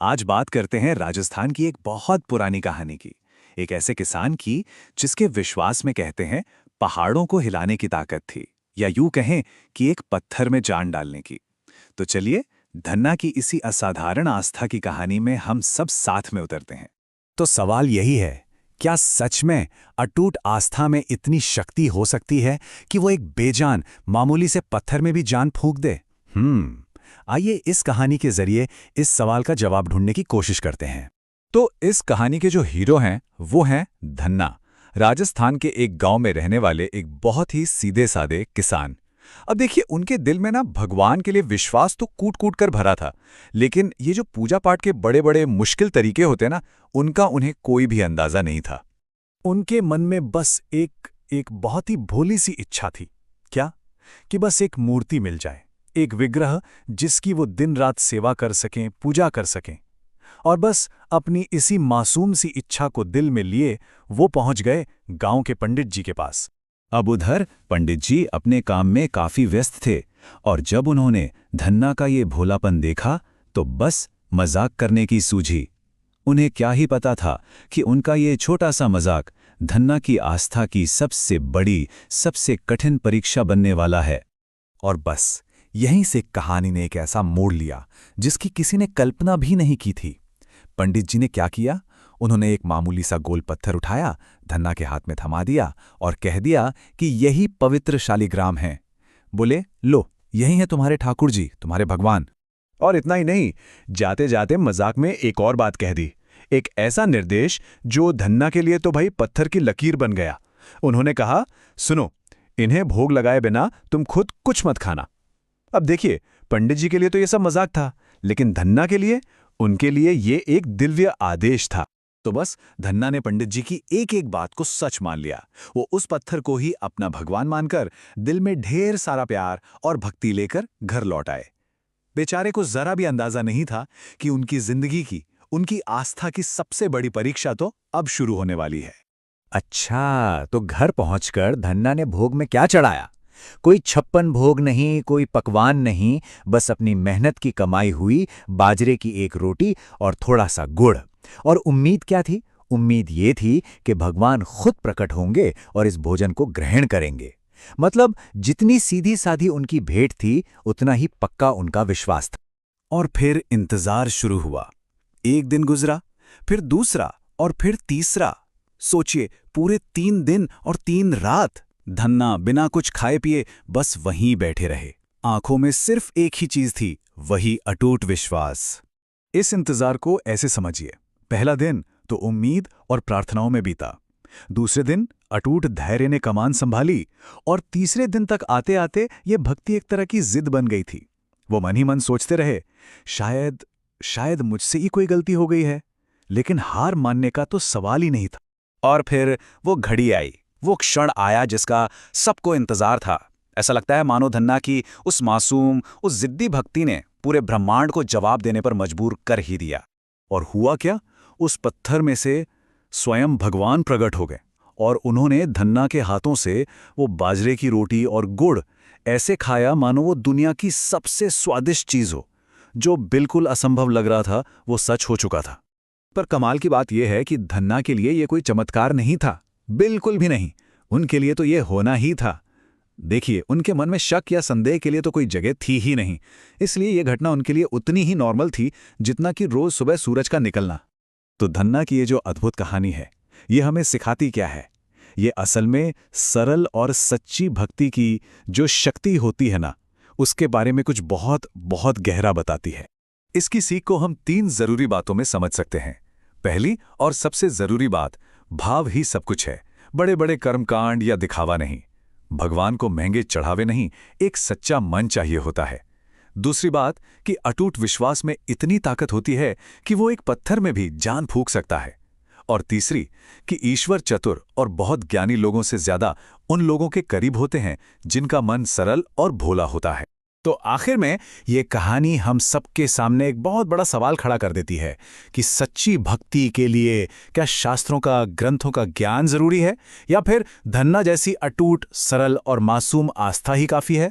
आज बात करते हैं राजस्थान की एक बहुत पुरानी कहानी की। एक ऐसे किसान की जिसके विश्वास में कहते हैं पहाड़ों को हिलाने की ताकत थी, या यूं कहें कि एक पत्थर में जान डालने की। तो चलिए, धन्ना की इसी असाधारण आस्था की कहानी में हम सब साथ में उतरते हैं। तो सवाल यही है, क्या सच में अटूट आस्था में इतनी शक्ति हो सकती है कि वो एक बेजान मामूली से पत्थर में भी जान फूंक दे? आइए इस कहानी के जरिए इस सवाल का जवाब ढूंढने की कोशिश करते हैं। तो इस कहानी के जो हीरो हैं वो हैं धन्ना, राजस्थान के एक गांव में रहने वाले एक बहुत ही सीधे साधे किसान। अब देखिए, उनके दिल में ना भगवान के लिए विश्वास तो कूट कूट कर भरा था, लेकिन ये जो पूजा पाठ के बड़े बड़े मुश्किल तरीके होते ना, उनका उन्हें कोई भी अंदाजा नहीं था। उनके मन में बस एक बहुत ही भोली सी इच्छा थी। क्या? कि बस एक मूर्ति मिल जाए, एक विग्रह जिसकी वो दिन रात सेवा कर सकें, पूजा कर सकें। और बस अपनी इसी मासूम सी इच्छा को दिल में लिए वो पहुंच गए गांव के पंडित जी के पास। अब उधर पंडित जी अपने काम में काफी व्यस्त थे, और जब उन्होंने धन्ना का ये भोलापन देखा तो बस मजाक करने की सूझी। उन्हें क्या ही पता था कि उनका ये छोटा सा मजाक धन्ना की आस्था की सबसे बड़ी, सबसे कठिन परीक्षा बनने वाला है। और बस यहीं से कहानी ने एक ऐसा मोड़ लिया जिसकी किसी ने कल्पना भी नहीं की थी। पंडित जी ने क्या किया? उन्होंने एक मामूली सा गोल पत्थर उठाया, धन्ना के हाथ में थमा दिया और कह दिया कि यही पवित्र शालिग्राम है। बोले, लो, यही है तुम्हारे ठाकुर जी, तुम्हारे भगवान। और इतना ही नहीं, जाते जाते मजाक में एक और बात कह दी, एक ऐसा निर्देश जो धन्ना के लिए तो भाई पत्थर की लकीर बन गया। उन्होंने कहा, सुनो, इन्हें भोग लगाए बिना तुम खुद कुछ मत खाना। अब देखिए, पंडित जी के लिए तो ये सब मजाक था, लेकिन धन्ना के लिए, उनके लिए ये एक दिव्य आदेश था। तो बस धन्ना ने पंडित जी की एक एक बात को सच मान लिया। वो उस पत्थर को ही अपना भगवान मानकर दिल में ढेर सारा प्यार और भक्ति लेकर घर लौट आए। बेचारे को जरा भी अंदाजा नहीं था कि उनकी जिंदगी की, उनकी आस्था की सबसे बड़ी परीक्षा तो अब शुरू होने वाली है। अच्छा, तो घर पहुंचकर धन्ना ने भोग में क्या चढ़ाया? कोई 56 भोग नहीं, कोई पकवान नहीं, बस अपनी मेहनत की कमाई हुई बाजरे की एक रोटी और थोड़ा सा गुड़। और उम्मीद क्या थी? उम्मीद ये थी कि भगवान खुद प्रकट होंगे और इस भोजन को ग्रहण करेंगे। मतलब जितनी सीधी साधी उनकी भेंट थी, उतना ही पक्का उनका विश्वास था। और फिर इंतजार शुरू हुआ। एक दिन गुजरा, फिर दूसरा, और फिर तीसरा। सोचिए, पूरे 3 दिन और 3 रात धन्ना बिना कुछ खाए पिए बस वहीं बैठे रहे। आंखों में सिर्फ एक ही चीज थी, वही अटूट विश्वास। इस इंतजार को ऐसे समझिए, पहला दिन तो उम्मीद और प्रार्थनाओं में बीता, दूसरे दिन अटूट धैर्य ने कमान संभाली, और तीसरे दिन तक आते आते ये भक्ति एक तरह की जिद बन गई थी। वो मन ही मन सोचते रहे, शायद मुझसे ही कोई गलती हो गई है, लेकिन हार मानने का तो सवाल ही नहीं था। और फिर वो घड़ी आई, वो क्षण आया जिसका सबको इंतजार था। ऐसा लगता है मानो धन्ना की उस मासूम, उस जिद्दी भक्ति ने पूरे ब्रह्मांड को जवाब देने पर मजबूर कर ही दिया। और हुआ क्या? उस पत्थर में से स्वयं भगवान प्रकट हो गए, और उन्होंने धन्ना के हाथों से वो बाजरे की रोटी और गुड़ ऐसे खाया मानो वो दुनिया की सबसे स्वादिष्ट चीज हो। जो बिल्कुल असंभव लग रहा था वो सच हो चुका था। पर कमाल की बात यह है कि धन्ना के लिए ये कोई चमत्कार नहीं था, बिल्कुल भी नहीं। उनके लिए तो ये होना ही था। देखिए, उनके मन में शक या संदेह के लिए तो कोई जगह थी ही नहीं। इसलिए यह घटना उनके लिए उतनी ही नॉर्मल थी जितना कि रोज सुबह सूरज का निकलना। तो धन्ना की ये जो अद्भुत कहानी है, ये हमें सिखाती क्या है? ये असल में सरल और सच्ची भक्ति की जो शक्ति होती है ना, उसके बारे में कुछ बहुत बहुत गहरा बताती है। इसकी सीख को हम 3 जरूरी बातों में समझ सकते हैं। पहली और सबसे जरूरी बात, भाव ही सब कुछ है। बड़े बड़े कर्मकांड या दिखावा नहीं। भगवान को महंगे चढ़ावे नहीं, एक सच्चा मन चाहिए होता है। दूसरी बात कि अटूट विश्वास में इतनी ताकत होती है कि वो एक पत्थर में भी जान फूंक सकता है। और तीसरी कि ईश्वर चतुर और बहुत ज्ञानी लोगों से ज्यादा उन लोगों के करीब होते हैं जिनका मन सरल और भोला होता है। तो आखिर में ये कहानी हम सबके सामने एक बहुत बड़ा सवाल खड़ा कर देती है कि सच्ची भक्ति के लिए क्या शास्त्रों का, ग्रंथों का ज्ञान जरूरी है, या फिर धन्ना जैसी अटूट, सरल और मासूम आस्था ही काफी है?